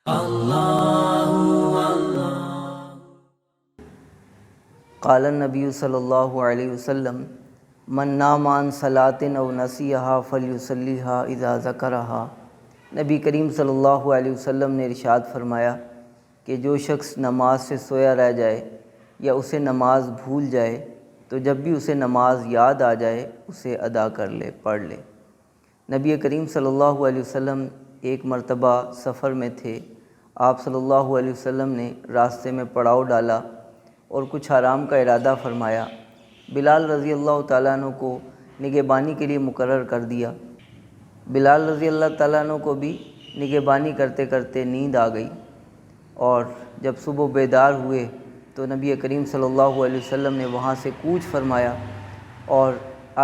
قال النبی صلی اللہ علیہ وسلم من نام عن صلاۃ او نسیہا فلیصلیھا اذا ذکرہا۔ نبی کریم صلی اللہ علیہ وسلم نے ارشاد فرمایا کہ جو شخص نماز سے سویا رہ جائے یا اسے نماز بھول جائے تو جب بھی اسے نماز یاد آ جائے اسے ادا کر لے، پڑھ لے۔ نبی کریم صلی اللہ علیہ وسلم ایک مرتبہ سفر میں تھے۔ آپ صلی اللہ علیہ وسلم نے راستے میں پڑاؤ ڈالا اور کچھ آرام کا ارادہ فرمایا۔ بلال رضی اللہ تعالیٰ عنہ کو نگہبانی کے لیے مقرر کر دیا۔ بلال رضی اللہ تعالیٰ عنہ کو بھی نگہبانی کرتے کرتے نیند آ گئی، اور جب صبح بیدار ہوئے تو نبی کریم صلی اللہ علیہ وسلم نے وہاں سے کوچ فرمایا اور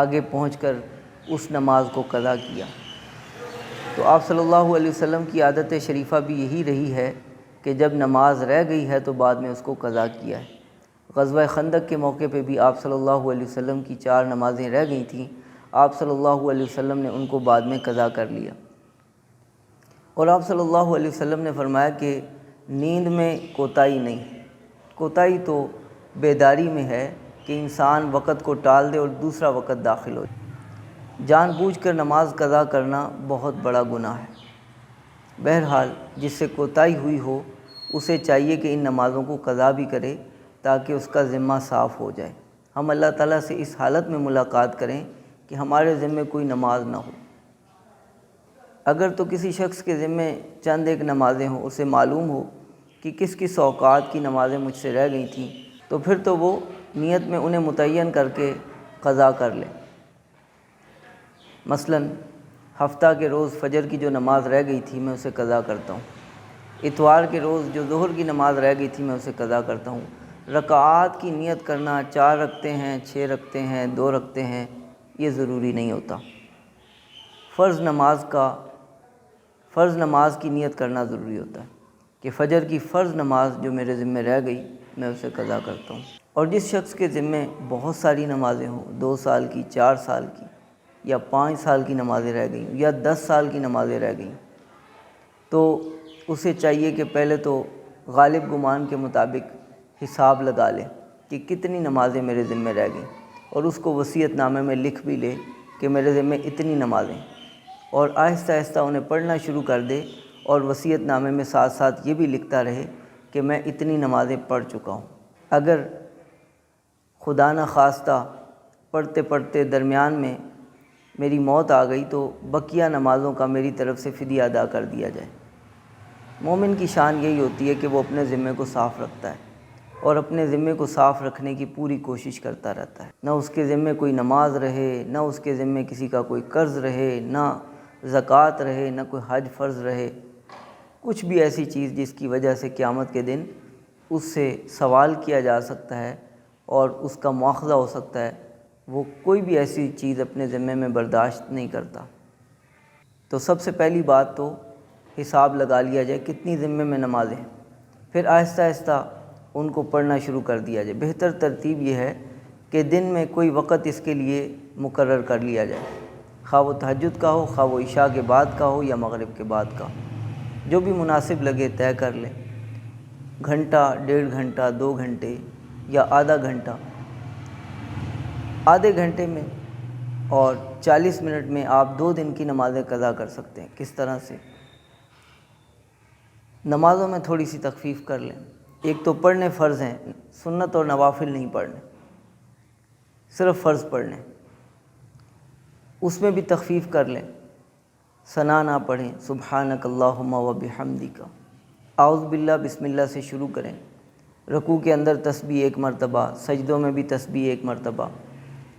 آگے پہنچ کر اس نماز کو قضا کیا۔ تو آپ صلی اللہ علیہ وسلم کی عادت شریفہ بھی یہی رہی ہے کہ جب نماز رہ گئی ہے تو بعد میں اس کو قضا کیا ہے۔ غزوہ خندق کے موقع پہ بھی آپ صلی اللہ علیہ وسلم کی 4 نمازیں رہ گئی تھیں، آپ صلی اللہ علیہ وسلم نے ان کو بعد میں قضا کر لیا۔ اور آپ صلی اللہ علیہ وسلم نے فرمایا کہ نیند میں کوتاہی نہیں، کوتاہی تو بیداری میں ہے کہ انسان وقت کو ٹال دے اور دوسرا وقت داخل ہو جائے۔ جان بوجھ کر نماز قضا کرنا بہت بڑا گناہ ہے۔ بہرحال جس سے کوتاہی ہوئی ہو اسے چاہیے کہ ان نمازوں کو قضا بھی کرے تاکہ اس کا ذمہ صاف ہو جائے۔ ہم اللہ تعالیٰ سے اس حالت میں ملاقات کریں کہ ہمارے ذمے کوئی نماز نہ ہو۔ اگر تو کسی شخص کے ذمے چند ایک نمازیں ہوں، اسے معلوم ہو کہ کس کس اوقات کی نمازیں مجھ سے رہ گئی تھیں، تو پھر تو وہ نیت میں انہیں متعین کر کے قضا کر لے۔ مثلا ہفتہ کے روز فجر کی جو نماز رہ گئی تھی میں اسے قضا کرتا ہوں، اتوار کے روز جو ظہر کی نماز رہ گئی تھی میں اسے قضا کرتا ہوں۔ رکعات کی نیت کرنا 4 رکھتے ہیں، 6 رکھتے ہیں، 2 رکھتے ہیں، یہ ضروری نہیں ہوتا۔ فرض نماز کی نیت کرنا ضروری ہوتا ہے کہ فجر کی فرض نماز جو میرے ذمے رہ گئی میں اسے قضا کرتا ہوں۔ اور جس شخص کے ذمے بہت ساری نمازیں ہوں، 2 سال کی، 4 سال کی، یا 5 سال کی نمازیں رہ گئیں، یا 10 سال کی نمازیں رہ گئیں، تو اسے چاہیے کہ پہلے تو غالب گمان کے مطابق حساب لگا لے کہ کتنی نمازیں میرے ذمے رہ گئیں، اور اس کو وصیت نامے میں لکھ بھی لے کہ میرے ذمے اتنی نمازیں، اور آہستہ آہستہ انہیں پڑھنا شروع کر دے، اور وصیت نامے میں ساتھ ساتھ یہ بھی لکھتا رہے کہ میں اتنی نمازیں پڑھ چکا ہوں۔ اگر خدا نخواستہ پڑھتے پڑھتے درمیان میں میری موت آ گئی تو بقیہ نمازوں کا میری طرف سے فدیہ ادا کر دیا جائے۔ مومن کی شان یہی ہوتی ہے کہ وہ اپنے ذمے کو صاف رکھتا ہے اور اپنے ذمے کو صاف رکھنے کی پوری کوشش کرتا رہتا ہے۔ نہ اس کے ذمے کوئی نماز رہے، نہ اس کے ذمے کسی کا کوئی قرض رہے، نہ زکوٰۃ رہے، نہ کوئی حج فرض رہے، کچھ بھی ایسی چیز جس کی وجہ سے قیامت کے دن اس سے سوال کیا جا سکتا ہے اور اس کا مواخذہ ہو سکتا ہے، وہ کوئی بھی ایسی چیز اپنے ذمے میں برداشت نہیں کرتا۔ تو سب سے پہلی بات تو حساب لگا لیا جائے کتنی ذمے میں نمازیں، پھر آہستہ آہستہ ان کو پڑھنا شروع کر دیا جائے۔ بہتر ترتیب یہ ہے کہ دن میں کوئی وقت اس کے لیے مقرر کر لیا جائے، خواہ وہ تہجد کا ہو، خواہ وہ عشاء کے بعد کا ہو یا مغرب کے بعد کا، جو بھی مناسب لگے طے کر لیں۔ گھنٹہ، 1.5 گھنٹہ، 2 گھنٹے یا آدھا گھنٹہ۔ آدھے گھنٹے میں اور 40 منٹ میں آپ 2 دن کی نمازیں قضا کر سکتے ہیں۔ کس طرح سے؟ نمازوں میں تھوڑی سی تخفیف کر لیں۔ ایک تو پڑھنے فرض ہیں، سنت اور نوافل نہیں پڑھنے، صرف فرض پڑھنے، اس میں بھی تخفیف کر لیں۔ ثنا نہ پڑھیں، سبحانک اللہم و بحمدک، اعوذ باللہ بسم اللہ سے شروع کریں۔ رکوع کے اندر تسبیح 1 مرتبہ، سجدوں میں بھی تسبیح 1 مرتبہ۔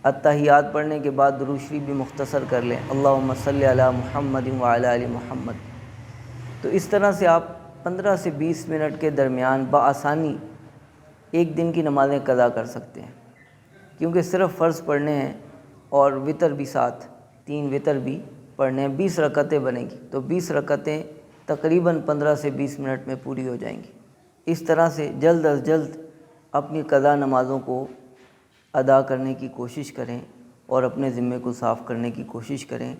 اتحیات پڑھنے کے بعد درود شریف بھی مختصر کر لیں، اللہم صلی علی محمد وعلی آل محمد۔ تو اس طرح سے آپ 15 سے 20 منٹ کے درمیان بآسانی ایک دن کی نمازیں قضا کر سکتے ہیں، کیونکہ صرف فرض پڑھنے ہیں اور وتر بھی ساتھ، 3 وتر بھی پڑھنے ہیں، 20 رکعتیں بنے گی، تو 20 رکعتیں تقریباً 15 سے 20 منٹ میں پوری ہو جائیں گی۔ اس طرح سے جلد از جلد اپنی قضا نمازوں کو ادا کرنے کی کوشش کریں اور اپنے ذمے کو صاف کرنے کی کوشش کریں،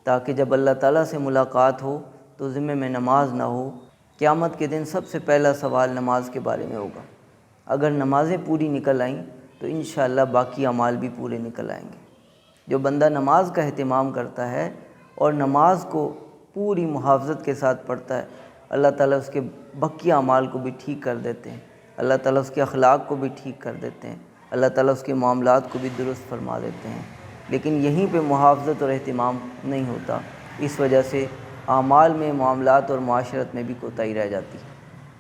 تاکہ جب اللہ تعالیٰ سے ملاقات ہو تو ذمے میں نماز نہ ہو، قیامت کے دن سب سے پہلا سوال نماز کے بارے میں ہوگا۔ اگر نمازیں پوری نکل آئیں تو انشاءاللہ باقی اعمال بھی پورے نکل آئیں گے۔ جو بندہ نماز کا اہتمام کرتا ہے اور نماز کو پوری محافظت کے ساتھ پڑھتا ہے، اللہ تعالیٰ اس کے باقی اعمال کو بھی ٹھیک کر دیتے ہیں، اللہ تعالیٰ اس کے اخلاق کو بھی ٹھیک کر دیتے ہیں، اللہ تعالیٰ اس کے معاملات کو بھی درست فرما دیتے ہیں۔ لیکن یہیں پہ محافظت اور اہتمام نہیں ہوتا، اس وجہ سے اعمال میں، معاملات اور معاشرت میں بھی کوتاہی رہ جاتی ہے۔